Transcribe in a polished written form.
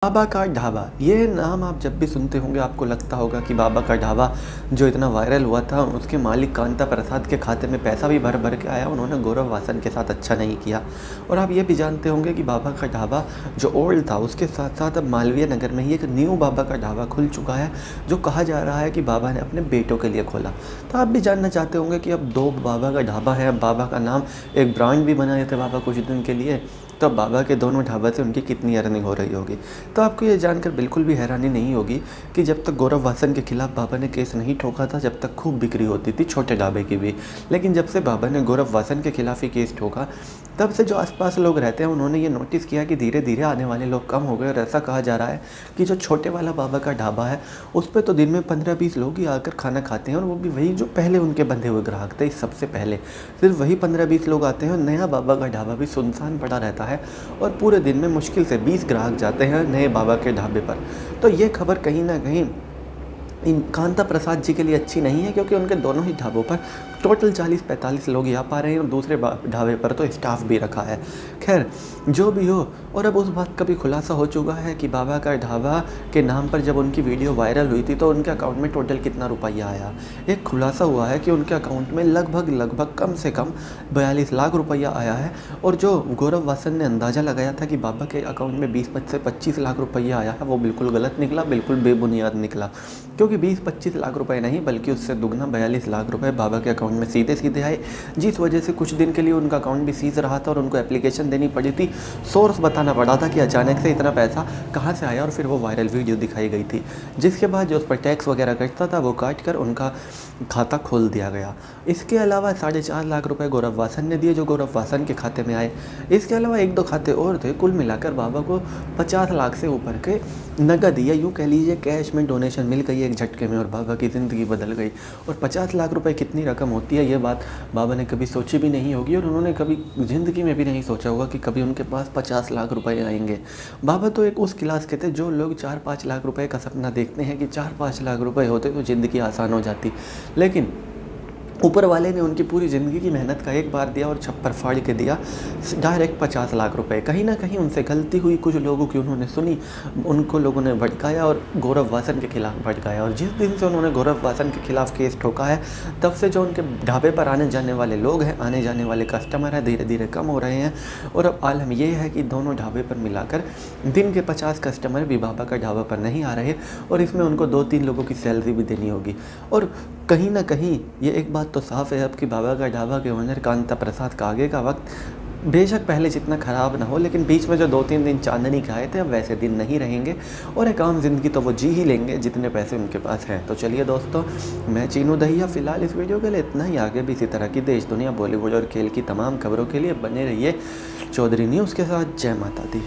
बाबा का ढाबा, ये नाम आप जब भी सुनते होंगे आपको लगता होगा कि बाबा का ढाबा जो इतना वायरल हुआ था उसके मालिक कांता प्रसाद के खाते में पैसा भी भर भर के आया, उन्होंने गौरव वासन के साथ अच्छा नहीं किया। और आप ये भी जानते होंगे कि बाबा का ढाबा जो ओल्ड था उसके साथ साथ अब मालवीय नगर में ही एक न्यू बाबा का ढाबा खुल चुका है, जो कहा जा रहा है कि बाबा ने अपने बेटों के लिए खोला। तो आप भी जानना चाहते होंगे कि अब दो बाबा का ढाबा है, अब बाबा का नाम एक ब्रांड भी बनाए थे बाबा कुछ दिन के लिए, तो अब बाबा के दोनों ढाबा से उनकी कितनी अर्निंग हो रही होगी। तो आपको ये जानकर बिल्कुल भी हैरानी नहीं होगी कि जब तक गौरव वासन के खिलाफ बाबा ने केस नहीं ठोका था, जब तक खूब बिक्री होती थी छोटे ढाबे की भी। लेकिन जब से बाबा ने गौरव वासन के खिलाफ ही केस ठोका, तब से जो आसपास लोग रहते हैं उन्होंने ये नोटिस किया कि धीरे धीरे आने वाले लोग कम हो गए। और ऐसा कहा जा रहा है कि जो छोटे वाला बाबा का ढाबा है उस पर तो दिन में 15-20 लोग ही आकर खाना खाते हैं, और वो भी वही जो पहले उनके बंधे हुए ग्राहक थे। सबसे पहले सिर्फ वही 15-20 लोग आते हैं, और नया बाबा का ढाबा भी सुनसान पड़ा रहता है, और पूरे दिन में मुश्किल से 20 ग्राहक जाते हैं नए बाबा के ढाबे पर। तो ये खबर कहीं ना कहीं इन कांता प्रसाद जी के लिए अच्छी नहीं है, क्योंकि उनके दोनों ही ढाबों पर टोटल 40-45 लोग ही आ पा रहे हैं, और दूसरे ढाबे पर तो स्टाफ भी रखा है। खैर जो भी हो, और अब उस बात का भी खुलासा हो चुका है कि बाबा का ढाबा के नाम पर जब उनकी वीडियो वायरल हुई थी तो उनके अकाउंट में टोटल कितना रुपया आया। एक खुलासा हुआ है कि उनके अकाउंट में लगभग कम से कम 42 लाख रुपया आया है। और जो गौरव वासन ने अंदाज़ा लगाया था कि बाबा के अकाउंट में 20 से 25 लाख रुपया आया है, वो बिल्कुल गलत निकला, बिल्कुल बेबुनियाद निकला। क्योंकि 20-25 लाख रुपए नहीं बल्कि उससे दुगना 42 लाख रुपए बाबा के अकाउंट में सीधे सीधे आए, जिस वजह से कुछ दिन के लिए उनका अकाउंट भी सीज रहा था और उनको एप्लीकेशन देनी पड़ी थी, सोर्स बताना पड़ा था कि अचानक से इतना पैसा कहाँ से आया, और फिर वो वायरल वीडियो दिखाई गई थी, जिसके बाद जो उस पर टैक्स वगैरह कटता था वो काट कर उनका खाता खोल दिया गया। इसके अलावा 4.5 लाख रुपए गौरव वासन ने दिए जो गौरव वासन के खाते में आए। इसके अलावा 1-2 खाते और थे, कुल मिलाकर बाबा को 50 लाख से ऊपर के नगद या यूँ कह लीजिए कैश में डोनेशन मिल गई एक झटके में, और बाबा की ज़िंदगी बदल गई। और 50 लाख रुपए कितनी रकम होती है, ये बात बाबा ने कभी सोची भी नहीं होगी, और उन्होंने कभी ज़िंदगी में भी नहीं सोचा होगा कि कभी उनके पास 50 लाख रुपए आएंगे। बाबा तो एक उस क्लास के थे जो लोग 4-5 लाख रुपए का सपना देखते हैं कि 4-5 लाख रुपए होते तो ज़िंदगी आसान हो जाती, लेकिन ऊपर वाले ने उनकी पूरी ज़िंदगी की मेहनत का एक बार दिया और छप्पर फाड़ के दिया डायरेक्ट 50 लाख रुपए। कहीं ना कहीं उनसे गलती हुई, कुछ लोगों की उन्होंने सुनी, उनको लोगों ने भड़काया और गौरव वासन के खिलाफ भड़काया। और जिस दिन से उन्होंने गौरव वासन के खिलाफ केस ठोका है, तब से जो उनके ढाबे पर आने जाने वाले लोग हैं, आने जाने वाले कस्टमर हैं, धीरे धीरे कम हो रहे हैं। और अब आलम ये है कि दोनों ढाबे पर मिलाकर दिन के 50 कस्टमर भी बाबा का ढाबा पर नहीं आ रहे, और इसमें उनको 2-3 लोगों की सैलरी भी देनी होगी। और कहीं ना कहीं ये एक बात तो साफ़ है अब कि बाबा का ढाबा के ओनर कांता प्रसाद का आगे का वक्त बेशक पहले जितना ख़राब ना हो, लेकिन बीच में जो 2-3 दिन चांदनी के आए थे अब वैसे दिन नहीं रहेंगे, और एक आम ज़िंदगी तो वो जी ही लेंगे जितने पैसे उनके पास हैं। तो चलिए दोस्तों, मैं चीनू दहिया फ़िलहाल इस वीडियो के लिए इतना ही। आगे भी इसी तरह की देश दुनिया बॉलीवुड और खेल की तमाम खबरों के लिए बने रहिए चौधरी न्यूज़ के साथ। जय माता दी।